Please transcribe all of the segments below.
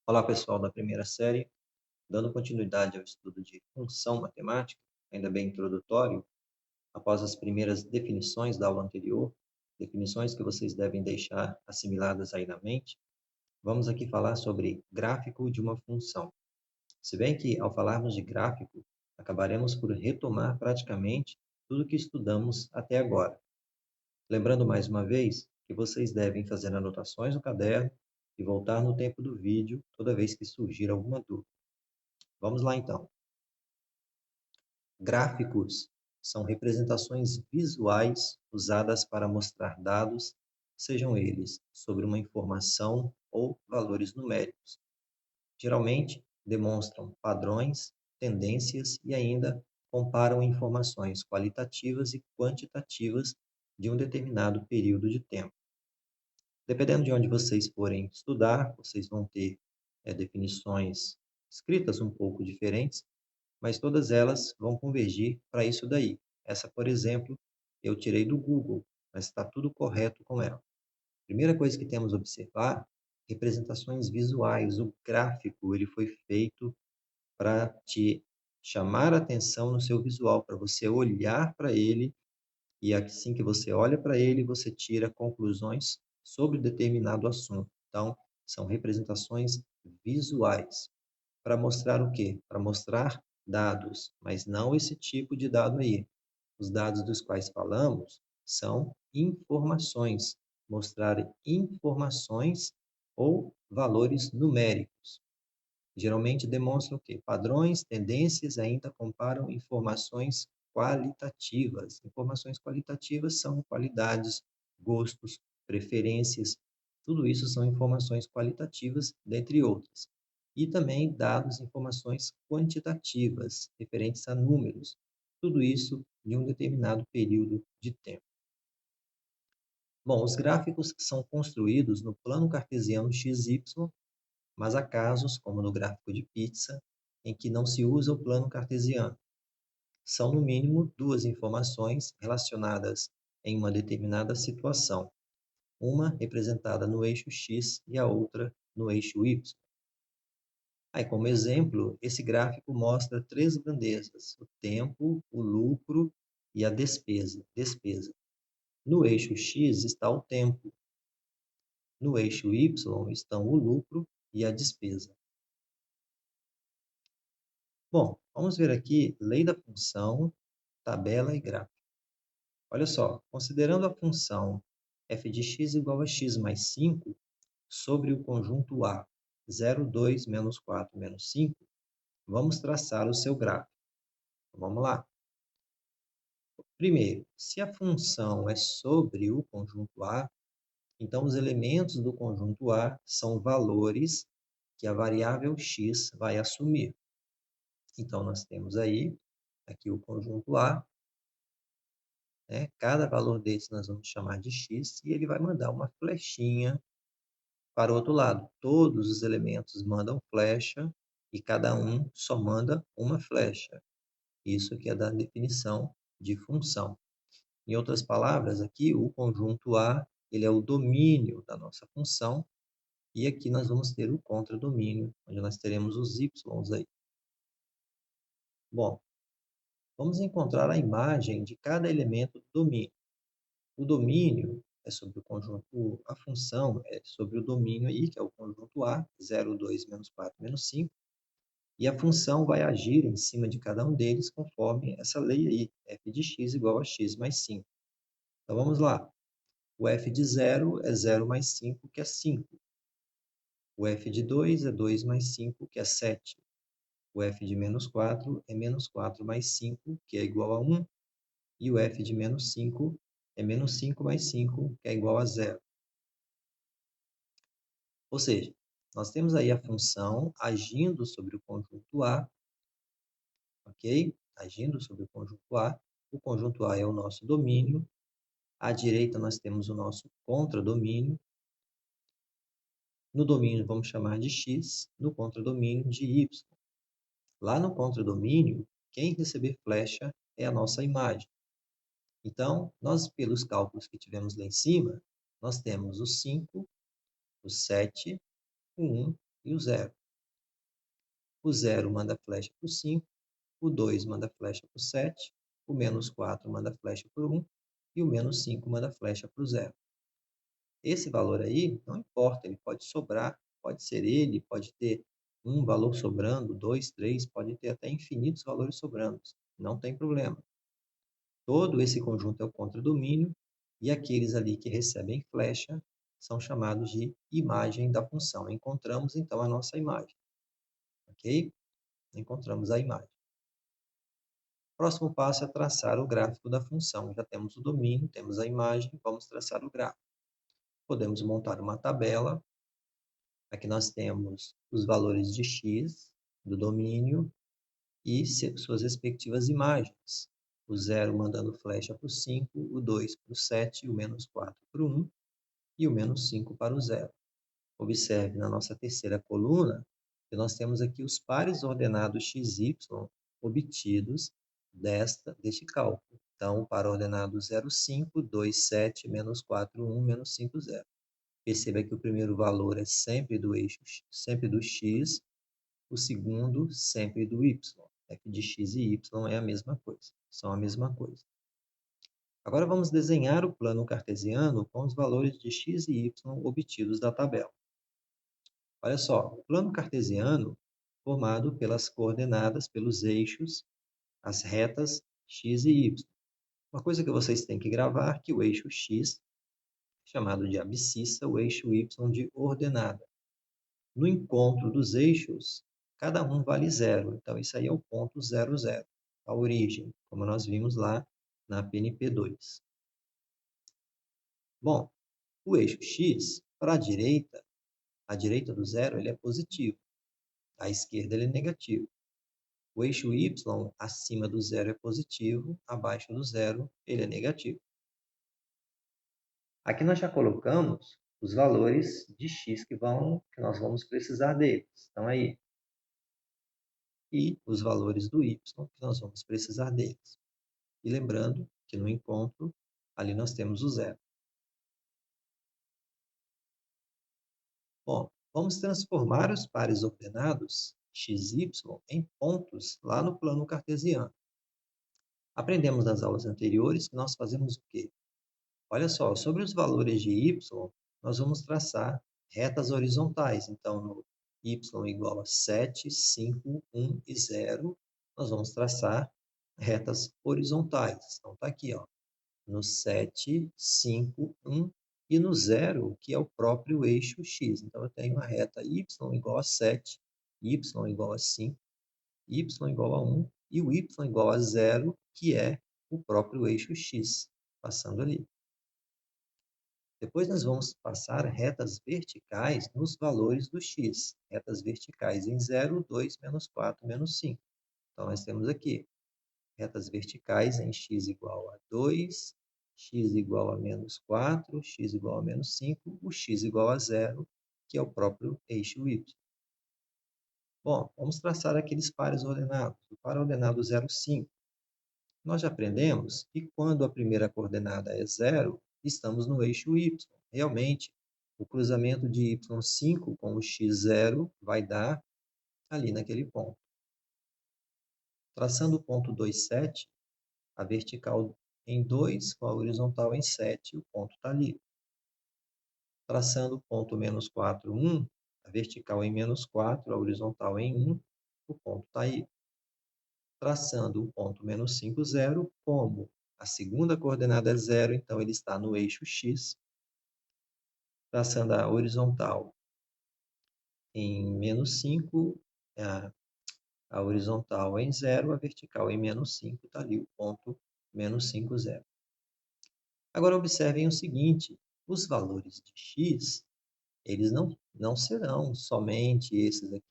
Olá, pessoal da primeira série. Dando continuidade ao estudo de função matemática, ainda bem introdutório, após as primeiras definições da aula anterior, definições que vocês devem deixar assimiladas aí na mente, vamos aqui falar sobre gráfico de uma função. Se bem que, ao falarmos de gráfico, acabaremos por retomar praticamente tudo que estudamos até agora. Lembrando mais uma vez que vocês devem fazer anotações no caderno e voltar no tempo do vídeo toda vez que surgir alguma dúvida. Vamos lá então. Gráficos são representações visuais usadas para mostrar dados, sejam eles sobre uma informação ou valores numéricos. Geralmente demonstram padrões, tendências e ainda comparam informações qualitativas e quantitativas de um determinado período de tempo. Dependendo de onde vocês forem estudar, vocês vão ter definições escritas um pouco diferentes, mas todas elas vão convergir para isso daí. Essa, por exemplo, eu tirei do Google, mas está tudo correto com ela. Primeira coisa que temos a observar, representações visuais. O gráfico ele foi feito para te chamar a atenção no seu visual, para você olhar para ele e assim que você olha para ele, você tira conclusões sobre determinado assunto. Então, são representações visuais. Para mostrar o quê? Para mostrar dados, mas não esse tipo de dado aí. Os dados dos quais falamos são informações, mostrar informações ou valores numéricos. Geralmente demonstram o quê? Padrões, tendências, ainda comparam informações qualitativas. Informações qualitativas são qualidades, gostos, preferências, tudo isso são informações qualitativas, dentre outras. E também dados, informações quantitativas, referentes a números, tudo isso de um determinado período de tempo. Bom, os gráficos são construídos no plano cartesiano XY, mas há casos, como no gráfico de pizza, em que não se usa o plano cartesiano. São, no mínimo, duas informações relacionadas em uma determinada situação, uma representada no eixo X e a outra no eixo Y. Aí, como exemplo, esse gráfico mostra três grandezas: o tempo, o lucro e a despesa. No eixo X está o tempo, no eixo Y estão o lucro e a despesa. Bom, vamos ver aqui lei da função, tabela e gráfico. Olha só, considerando a função f de x igual a x mais 5 sobre o conjunto A, 0, 2, menos 4, menos 5, vamos traçar o seu gráfico. Então, vamos lá. Primeiro, se a função é sobre o conjunto A, então os elementos do conjunto A são valores que a variável x vai assumir. Então, nós temos aí, aqui o conjunto A, né? Cada valor desse nós vamos chamar de x e ele vai mandar uma flechinha para o outro lado. Todos os elementos mandam flecha e cada um só manda uma flecha. Isso que é da definição de função. Em outras palavras, aqui o conjunto A, ele é o domínio da nossa função e aqui nós vamos ter o contradomínio, onde nós teremos os y aí. Bom, vamos encontrar a imagem de cada elemento do domínio. O domínio é sobre o conjunto, a função é sobre o domínio aí, que é o conjunto A, 0, 2, menos 4, menos 5, e a função vai agir em cima de cada um deles conforme essa lei aí, f de x igual a x mais 5. Então vamos lá. O f de 0 é 0 mais 5, que é 5. O f de 2 é 2 mais 5, que é 7. O f de menos 4 é menos 4 mais 5, que é igual a 1. E o f de menos 5 é menos 5 mais 5, que é igual a 0. Ou seja, nós temos aí a função agindo sobre o conjunto A, ok? Agindo sobre o conjunto A. O conjunto A é o nosso domínio. À direita nós temos o nosso contradomínio. No domínio vamos chamar de x, no contradomínio de y. Lá no contradomínio, quem receber flecha é a nossa imagem. Então, nós, pelos cálculos que tivemos lá em cima, nós temos o 5, o 7, o 1 e o 0. O 0 manda flecha para o 5, o 2 manda flecha para o 7, o menos 4 manda flecha para o 1 e o menos 5 manda flecha para o 0. Esse valor aí, não importa, ele pode sobrar, pode ser ele, pode ter um valor sobrando, 2, 3, pode ter até infinitos valores sobrando, não tem problema. Todo esse conjunto é o contradomínio e aqueles ali que recebem flecha são chamados de imagem da função. Encontramos, então, a nossa imagem. Ok? Encontramos a imagem. Próximo passo é traçar o gráfico da função. Já temos o domínio, temos a imagem, vamos traçar o gráfico. Podemos montar uma tabela. Aqui nós temos os valores de x do domínio e suas respectivas imagens. O 0 mandando flecha para o 5, o 2 para o 7, o menos 4 para o 1 e o menos 5 para o 0. Observe na nossa terceira coluna que nós temos aqui os pares ordenados x, y obtidos deste cálculo. Então, o par ordenado 0, 5, 2, 7, menos 4, 1, menos 5, 0. Perceba que o primeiro valor é sempre do eixo, sempre do x, o segundo sempre do y. F de x e y é a mesma coisa, são a mesma coisa. Agora vamos desenhar o plano cartesiano com os valores de x e y obtidos da tabela. Olha só, o plano cartesiano formado pelas coordenadas, pelos eixos, as retas x e y. Uma coisa que vocês têm que gravar é que o eixo x é chamado de abscissa, o eixo y de ordenada. No encontro dos eixos, cada um vale 0. Então, isso aí é o ponto 0, 0, a origem, como nós vimos lá na PNP 2. Bom, o eixo x, para a direita do 0, ele é positivo. À esquerda, ele é negativo. O eixo y, acima do 0, é positivo. Abaixo do 0, ele é negativo. Aqui nós já colocamos os valores de x que nós vamos precisar deles. Estão aí. E os valores do y, que nós vamos precisar deles. E lembrando que no encontro, ali nós temos o 0. Bom, vamos transformar os pares ordenados x, y em pontos lá no plano cartesiano. Aprendemos nas aulas anteriores que nós fazemos o quê? Olha só, sobre os valores de y, nós vamos traçar retas horizontais. Então, no y igual a 7, 5, 1 e 0, nós vamos traçar retas horizontais. Então, está aqui, ó, no 7, 5, 1 e no 0, que é o próprio eixo x. Então, eu tenho a reta y igual a 7, y igual a 5, y igual a 1 e o y igual a 0, que é o próprio eixo x, passando ali. Depois nós vamos passar retas verticais nos valores do x. Retas verticais em 0, 2, menos 4, menos 5. Então, nós temos aqui retas verticais em x igual a 2, x igual a menos 4, x igual a menos 5, o x igual a 0, que é o próprio eixo y. Bom, vamos traçar aqueles pares ordenados. O par ordenado 0, 5. Nós já aprendemos que quando a primeira coordenada é 0, estamos no eixo y. Realmente, o cruzamento de y5 com o x0 vai dar ali naquele ponto. Traçando o ponto 2, 7, a vertical em 2 com a horizontal em 7, o ponto está ali. Traçando o ponto menos 4, 1, a vertical em menos 4, a horizontal em 1, o ponto está aí. Traçando o ponto menos 5, 0, como a segunda coordenada é 0, então ele está no eixo x. Traçando a horizontal em menos 5, a horizontal em 0, a vertical em menos 5, está ali o ponto menos 5, 0. Agora, observem o seguinte, os valores de x, eles não serão somente esses aqui.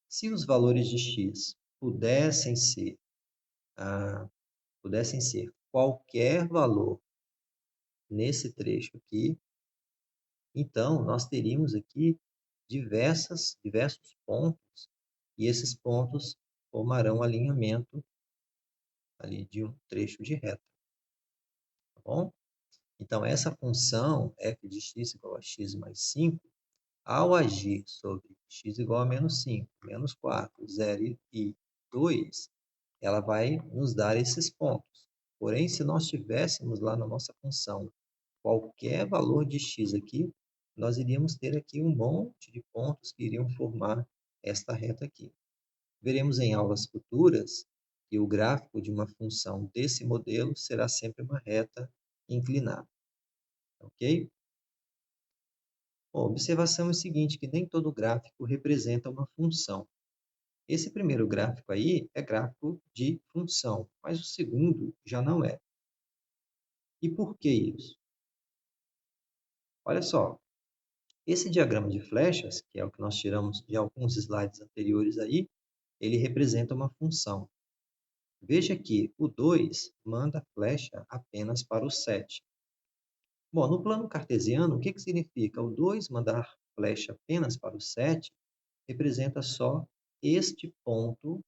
Se os valores de x pudessem ser qualquer valor nesse trecho aqui, então nós teríamos aqui diversos pontos, e esses pontos formarão alinhamento ali de um trecho de reta. Tá bom? Então, essa função f de x igual a x mais 5, ao agir sobre x igual a menos 5, menos 4, 0 e 2, ela vai nos dar esses pontos. Porém, se nós tivéssemos lá na nossa função qualquer valor de x aqui, nós iríamos ter aqui um monte de pontos que iriam formar esta reta aqui. Veremos em aulas futuras que o gráfico de uma função desse modelo será sempre uma reta inclinada. Ok? Bom, a observação é o seguinte, que nem todo gráfico representa uma função. Esse primeiro gráfico aí é gráfico de função, mas o segundo já não é. E por que isso? Olha só, esse diagrama de flechas, que é o que nós tiramos de alguns slides anteriores aí, ele representa uma função. Veja que o 2 manda flecha apenas para o 7. Bom, no plano cartesiano, o que significa? O 2 mandar flecha apenas para o 7 representa só este ponto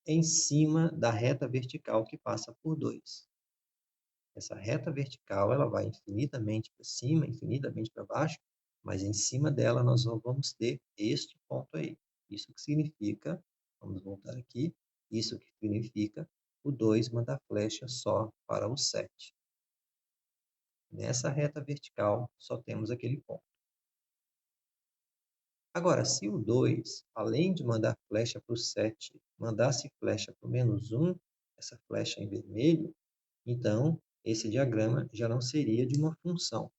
em cima da reta vertical que passa por 2. Essa reta vertical ela vai infinitamente para cima, infinitamente para baixo, mas em cima dela nós só vamos ter este ponto aí. Isso que significa, vamos voltar aqui, isso que significa o 2 mandar flecha só para o 7. Nessa reta vertical só temos aquele ponto. Agora, se o 2, além de mandar flecha para o 7, mandasse flecha para o menos 1, essa flecha em vermelho, então esse diagrama já não seria de uma função. O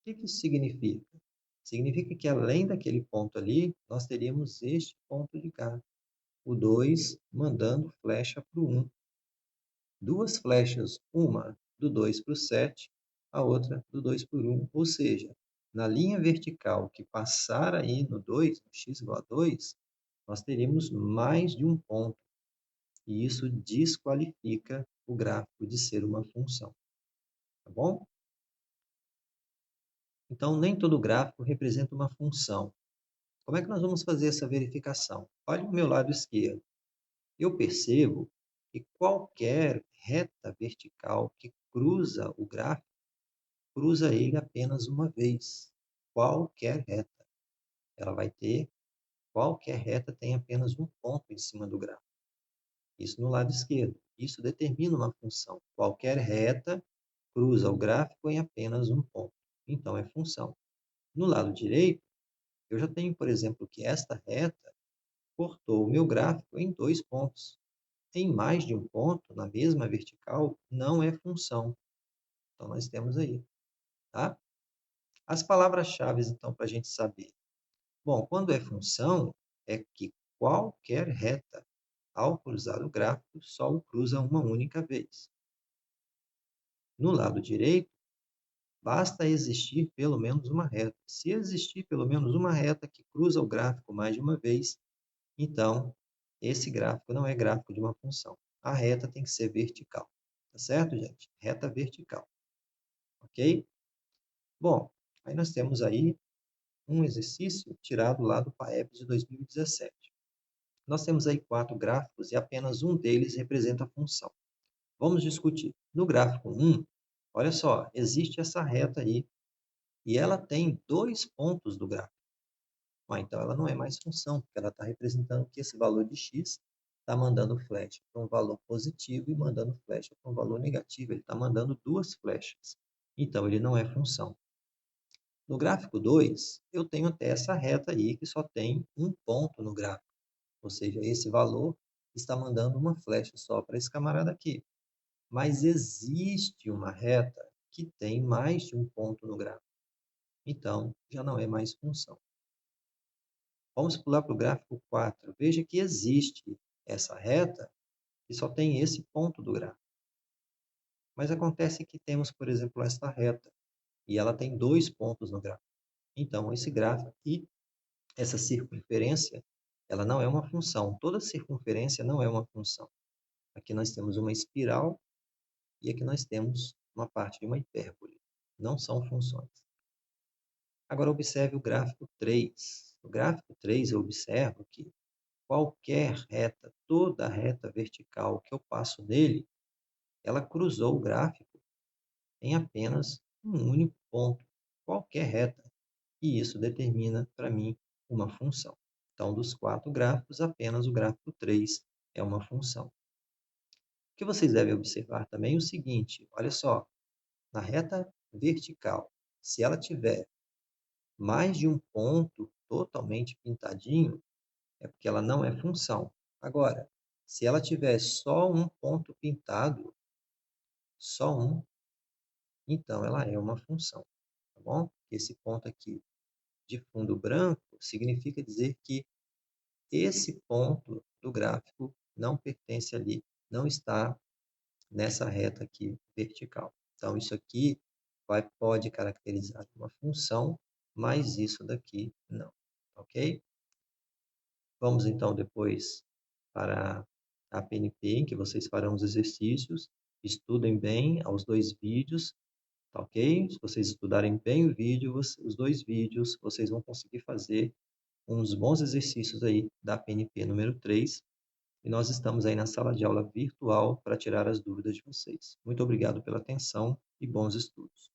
que isso significa? Significa que além daquele ponto ali, nós teríamos este ponto de cá. O 2 mandando flecha para o 1. Duas flechas, uma do 2 para o 7, a outra do 2 para o 1. Ou seja, na linha vertical que passar aí no 2, no x igual a 2, nós teríamos mais de um ponto. E isso desqualifica o gráfico de ser uma função. Tá bom? Então, nem todo gráfico representa uma função. Como é que nós vamos fazer essa verificação? Olhe o meu lado esquerdo. Eu percebo que qualquer reta vertical que cruza o gráfico, cruza ele apenas uma vez. Qualquer reta. Ela vai ter, qualquer reta tem apenas um ponto em cima do gráfico. Isso no lado esquerdo. Isso determina uma função. Qualquer reta cruza o gráfico em apenas um ponto. Então, é função. No lado direito, eu já tenho, por exemplo, que esta reta cortou o meu gráfico em 2 pontos. Em mais de um ponto, na mesma vertical, não é função. Então, nós temos aí. Tá? As palavras-chave, então, para a gente saber. Bom, quando é função, é que qualquer reta, ao cruzar o gráfico, só o cruza uma única vez. No lado direito, basta existir pelo menos uma reta. Se existir pelo menos uma reta que cruza o gráfico mais de uma vez, então, esse gráfico não é gráfico de uma função. A reta tem que ser vertical. Tá certo, gente? Reta vertical. Ok? Bom, aí nós temos aí um exercício tirado lá do PAEP de 2017. Nós temos aí 4 gráficos e apenas um deles representa a função. Vamos discutir. No gráfico 1, olha só, existe essa reta aí e ela tem 2 pontos do gráfico. Então, ela não é mais função, porque ela está representando que esse valor de x está mandando flecha para um valor positivo e mandando flecha para um valor negativo. Ele está mandando 2 flechas. Então, ele não é função. No gráfico 2, eu tenho até essa reta aí que só tem um ponto no gráfico. Ou seja, esse valor está mandando uma flecha só para esse camarada aqui. Mas existe uma reta que tem mais de um ponto no gráfico. Então, já não é mais função. Vamos pular para o gráfico 4. Veja que existe essa reta que só tem esse ponto do gráfico. Mas acontece que temos, por exemplo, esta reta e ela tem 2 pontos no gráfico. Então, esse gráfico aqui, essa circunferência, ela não é uma função. Toda circunferência não é uma função. Aqui nós temos uma espiral e aqui nós temos uma parte de uma hipérbole. Não são funções. Agora, observe o gráfico 3. No gráfico 3, eu observo que qualquer reta, toda reta vertical que eu passo nele, ela cruzou o gráfico em apenas um único ponto. Qualquer reta. E isso determina, para mim, uma função. Então, dos 4 gráficos, apenas o gráfico 3 é uma função. O que vocês devem observar também é o seguinte, olha só, na reta vertical, se ela tiver mais de um ponto totalmente pintadinho, é porque ela não é função. Agora, se ela tiver só um ponto pintado, só um, então ela é uma função, tá bom? Esse ponto aqui de fundo branco significa dizer que esse ponto do gráfico não pertence ali, não está nessa reta aqui vertical. Então, isso aqui pode caracterizar uma função, mas isso daqui não, ok? Vamos então depois para a PNP, em que vocês farão os exercícios. Estudem bem aos 2 vídeos, tá ok? Se vocês estudarem bem o vídeo, os 2 vídeos, vocês vão conseguir fazer uns bons exercícios aí da PNP número 3. E nós estamos aí na sala de aula virtual para tirar as dúvidas de vocês. Muito obrigado pela atenção e bons estudos.